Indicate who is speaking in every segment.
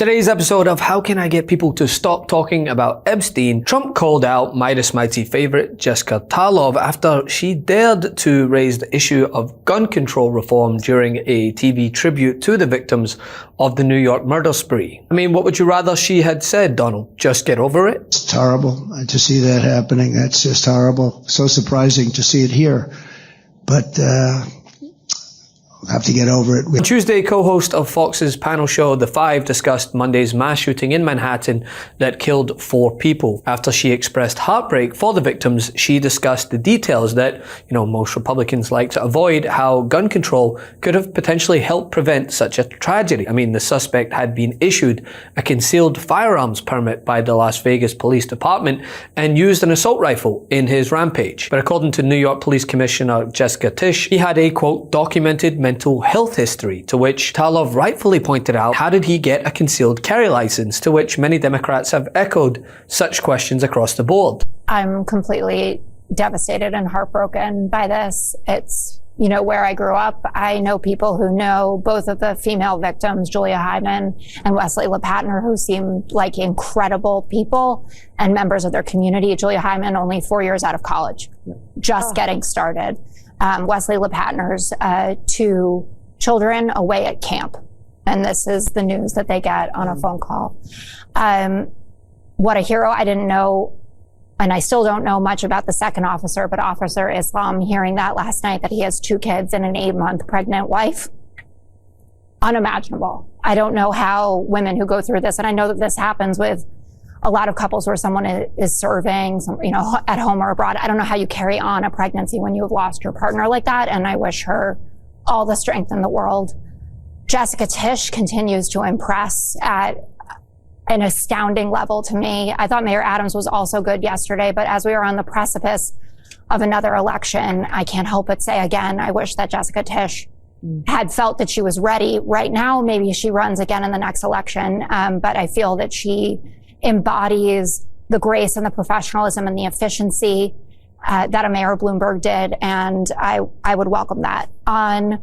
Speaker 1: In today's episode of How Can I Get People to Stop Talking About Epstein, Trump called out Midas Mighty favorite Jessica Tarlov after she dared to raise the issue of gun control reform during a TV tribute to the victims of the New York murder spree. I mean, what would you rather she had said, Donald? Just get over it?
Speaker 2: It's horrible to see that happening. That's just horrible. So surprising to see it here. But we'll have to get over it.
Speaker 1: On Tuesday, co-host of Fox's panel show The Five discussed Monday's mass shooting in Manhattan that killed 4 people. After she expressed heartbreak for the victims, she discussed the details that, most Republicans like to avoid, how gun control could have potentially helped prevent such a tragedy. I mean, the suspect had been issued a concealed firearms permit by the Las Vegas Police Department and used an assault rifle in his rampage. But according to New York Police Commissioner Jessica Tarlov, he had a, quote, documented mental health history, to which Talov rightfully pointed out, how did he get a concealed carry license? To which many Democrats have echoed such questions across the board.
Speaker 3: I'm completely devastated and heartbroken by this. It's, where I grew up. I know people who know both of the female victims, Julia Hyman and Wesley LePatner, who seem like incredible people and members of their community. Julia Hyman, only 4 years out of college, just getting started. Wesley LePatner's 2 children away at camp. And this is the news that they get on a phone call. What a hero. I didn't know, and I still don't know much about the second officer, but Officer Islam, hearing that last night, that he has 2 kids and an 8-month pregnant wife, unimaginable. I don't know how women who go through this, and I know that this happens with a lot of couples where someone is serving, at home or abroad. I don't know how you carry on a pregnancy when you have lost your partner like that. And I wish her all the strength in the world. Jessica Tisch continues to impress at an astounding level to me. I thought Mayor Adams was also good yesterday, but as we are on the precipice of another election, I can't help but say again, I wish that Jessica Tisch had felt that she was ready. Right now, maybe she runs again in the next election, but I feel that she embodies the grace and the professionalism and the efficiency that a Mayor Bloomberg did, and I would welcome that. On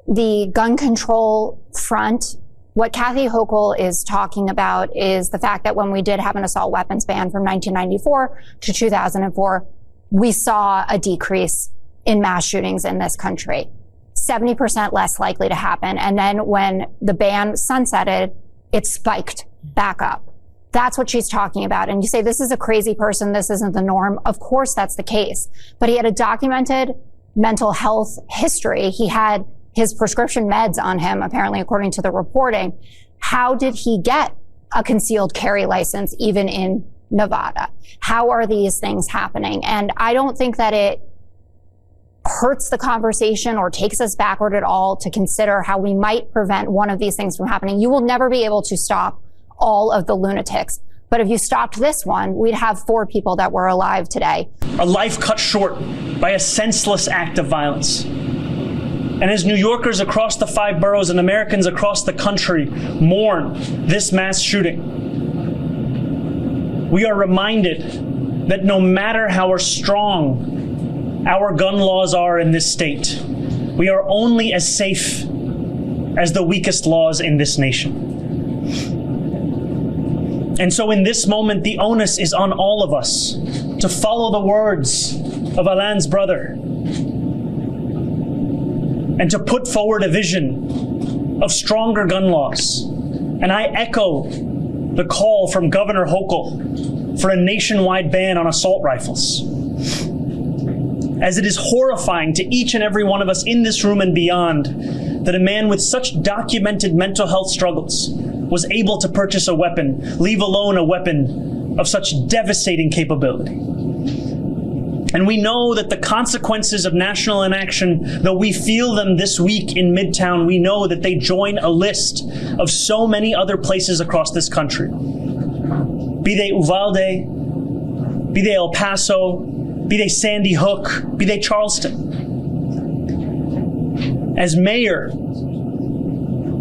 Speaker 3: the gun control front, what Kathy Hochul is talking about is the fact that when we did have an assault weapons ban from 1994 to 2004, we saw a decrease in mass shootings in this country, 70% less likely to happen. And then when the ban sunsetted, it spiked back up. That's what she's talking about. And you say, this is a crazy person, this isn't the norm. Of course that's the case. But he had a documented mental health history. He had his prescription meds on him, apparently, according to the reporting. How did he get a concealed carry license, even in Nevada? How are these things happening? And I don't think that it hurts the conversation or takes us backward at all to consider how we might prevent one of these things from happening. You will never be able to stop all of the lunatics. But if you stopped this one, we'd have 4 people that were alive today.
Speaker 4: A life cut short by a senseless act of violence. And as New Yorkers across the 5 boroughs and Americans across the country mourn this mass shooting, we are reminded that no matter how strong our gun laws are in this state, we are only as safe as the weakest laws in this nation. And so in this moment, the onus is on all of us to follow the words of Alain's brother and to put forward a vision of stronger gun laws. And I echo the call from Governor Hochul for a nationwide ban on assault rifles, as it is horrifying to each and every one of us in this room and beyond that a man with such documented mental health struggles was able to purchase a weapon, leave alone a weapon of such devastating capability. And we know that the consequences of national inaction, though we feel them this week in Midtown, we know that they join a list of so many other places across this country. Be they Uvalde, be they El Paso, be they Sandy Hook, be they Charleston. As mayor,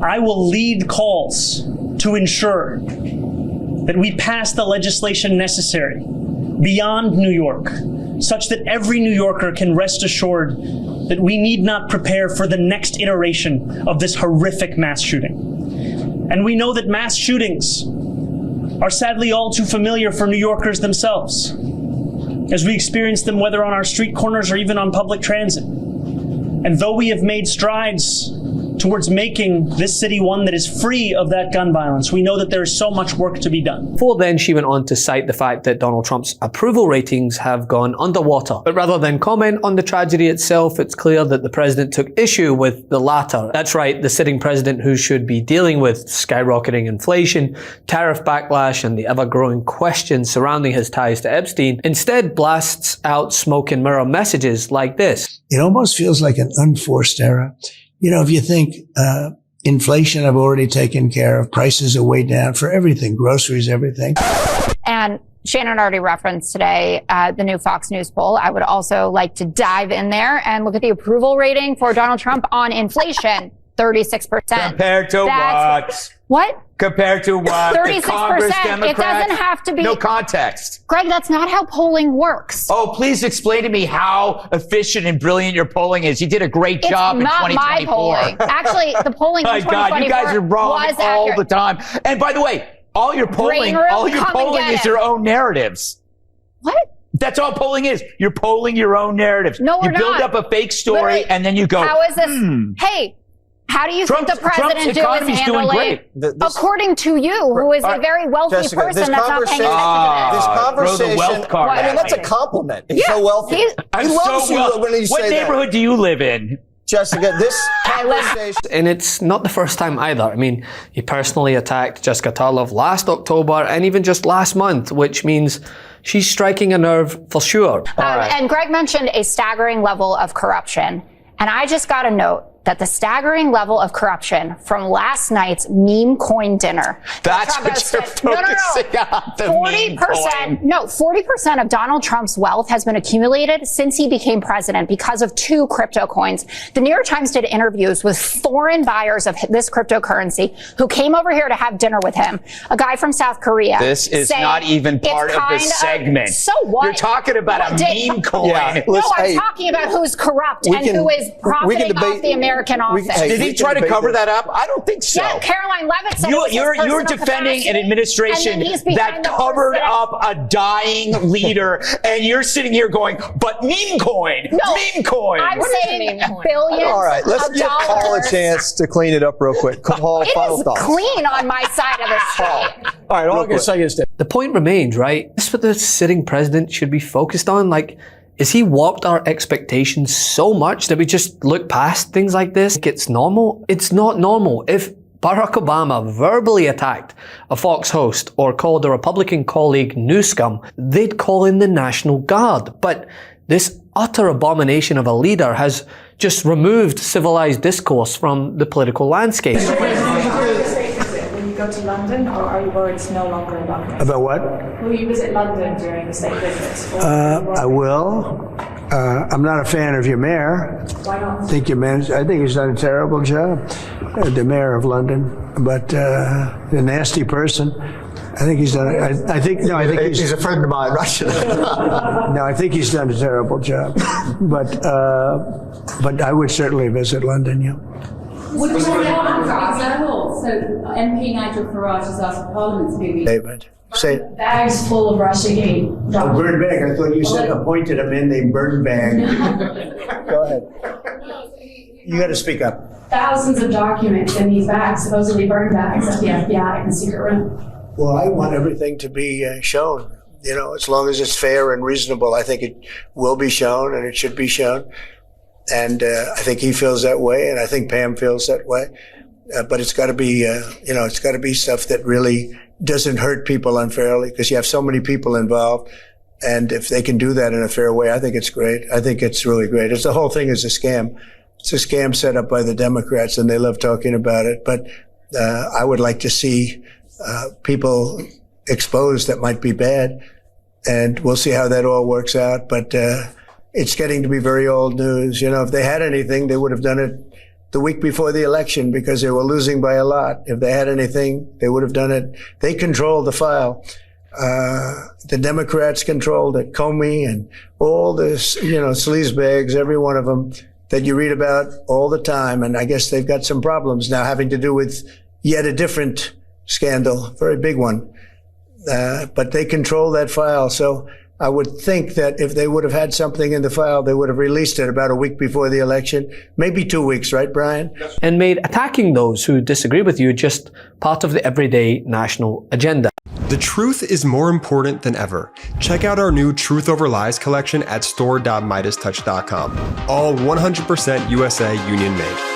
Speaker 4: I will lead calls to ensure that we pass the legislation necessary beyond New York, such that every New Yorker can rest assured that we need not prepare for the next iteration of this horrific mass shooting. And we know that mass shootings are sadly all too familiar for New Yorkers themselves, as we experience them whether on our street corners or even on public transit. And though we have made strides towards making this city one that is free of that gun violence, we know that there is so much work to be done.
Speaker 1: Before then, she went on to cite the fact that Donald Trump's approval ratings have gone underwater. But rather than comment on the tragedy itself, it's clear that the president took issue with the latter. That's right, the sitting president, who should be dealing with skyrocketing inflation, tariff backlash, and the ever-growing questions surrounding his ties to Epstein, instead blasts out smoke and mirror messages like this.
Speaker 2: It almost feels like an unforced error. You know, if you think, inflation I've already taken care of, prices are way down for everything, groceries, everything.
Speaker 3: And Shannon already referenced today the new Fox News poll. I would also like to dive in there and look at the approval rating for Donald Trump on inflation, 36%.
Speaker 5: Compared to what?
Speaker 3: What?
Speaker 5: Compared to what?
Speaker 3: 36%.
Speaker 5: Congress Democrats?
Speaker 3: It doesn't have to be.
Speaker 5: No context.
Speaker 3: Greg, that's not how polling works.
Speaker 5: Oh, please explain to me how efficient and brilliant your polling is. You did a great job in 2024.
Speaker 3: It's not my polling. Actually, the polling in 2024
Speaker 5: God, you guys are wrong
Speaker 3: was
Speaker 5: all
Speaker 3: accurate.
Speaker 5: the time. And by the way, all your polling is your own narratives.
Speaker 3: What?
Speaker 5: That's all polling is. You're polling your own narratives.
Speaker 3: No, we're
Speaker 5: You build
Speaker 3: not.
Speaker 5: up a fake story
Speaker 3: Literally,
Speaker 5: and then you go,
Speaker 3: how is this? Hey, how do you think the president is handling? According to you, who is a very wealthy
Speaker 6: Jessica,
Speaker 3: person that's not paying attention to
Speaker 6: This
Speaker 3: this.
Speaker 6: conversation,
Speaker 5: throw the wealth card
Speaker 6: I mean,
Speaker 5: at
Speaker 6: that's
Speaker 5: me.
Speaker 6: a compliment. He's so wealthy. He loves you when you say
Speaker 5: What neighborhood
Speaker 6: that.
Speaker 5: do you live in?
Speaker 6: Jessica, this conversation.
Speaker 1: And it's not the first time either. I mean, he personally attacked Jessica Tarlov last October and even just last month, which means she's striking a nerve for sure.
Speaker 3: And Greg mentioned a staggering level of corruption. And I just got a note that the staggering level of corruption from last night's meme coin dinner.
Speaker 5: That's what you're focusing on, the meme coin.
Speaker 3: No, 40% of Donald Trump's wealth has been accumulated since he became president because of 2 crypto coins. The New York Times did interviews with foreign buyers of this cryptocurrency who came over here to have dinner with him. A guy from South Korea.
Speaker 5: This is not even part of the segment.
Speaker 3: So what?
Speaker 5: You're talking about a meme coin.
Speaker 6: Yeah,
Speaker 3: No, I'm talking about who's corrupt and who is profiting off the American office.
Speaker 5: Did he try to cover that up? I don't think so.
Speaker 3: Yeah, Caroline Leavitt said
Speaker 5: You're defending an administration that covered up a dying leader, and you're sitting here going, but meme coin, meme coin.
Speaker 3: I'm saying billions.
Speaker 6: All right, let's
Speaker 3: of
Speaker 6: give Paul a
Speaker 3: dollars.
Speaker 6: chance to clean it up real quick. Paul, final
Speaker 3: It is
Speaker 6: thoughts.
Speaker 3: clean on my side of the street.
Speaker 6: All right, all I'm going to say is that
Speaker 1: The point remains, right? That's what the sitting president should be focused on. Like, is he warped our expectations so much that we just look past things like this? Like it's normal? It's not normal. If Barack Obama verbally attacked a Fox host or called a Republican colleague new scum, they'd call in the National Guard. But this utter abomination of a leader has just removed civilized discourse from the political landscape.
Speaker 7: When you go to London, or are you worried it's no longer in London?
Speaker 2: About what?
Speaker 7: Will you visit London during the state visit?
Speaker 2: I will. I'm not a fan of your mayor.
Speaker 7: Why not?
Speaker 2: I think he's done a terrible job, the mayor of London. But a nasty person. I think he's done. I think
Speaker 6: he's a friend of mine, right?
Speaker 2: No, I think he's done a terrible job. But I would certainly visit London. Yeah.
Speaker 8: Would you say that So MP Nigel Farage has asked Parliament to be
Speaker 2: David, say it.
Speaker 7: Bags full of Russiagate
Speaker 2: A
Speaker 7: documents.
Speaker 2: bird bag. I thought you said appointed him in the bird bag. Go ahead. You got to speak up.
Speaker 7: Thousands of documents in these bags, supposedly burn bags at the FBI in the secret room.
Speaker 2: Well, I want everything to be shown. You know, as long as it's fair and reasonable, I think it will be shown and it should be shown. And I think he feels that way, and I think Pam feels that way. But it's got to be, it's got to be stuff that really doesn't hurt people unfairly, because you have so many people involved. And if they can do that in a fair way, I think it's great. I think it's really great. The whole thing is a scam. It's a scam set up by the Democrats, and they love talking about it. But I would like to see people exposed that might be bad, and we'll see how that all works out. But it's getting to be very old news. You know, if they had anything, they would have done it the week before the election, because they were losing by a lot. If they had anything, they would have done it. They controlled the file. The Democrats controlled it. Comey and all this, sleazebags, every one of them that you read about all the time. And I guess they've got some problems now having to do with yet a different scandal, very big one. But they control that file. So I would think that if they would have had something in the file, they would have released it about a week before the election, maybe 2 weeks, right, Brian?
Speaker 1: And made attacking those who disagree with you just part of the everyday national agenda.
Speaker 9: The truth is more important than ever. Check out our new Truth Over Lies collection at store.MeidasTouch.com. All 100% USA union made.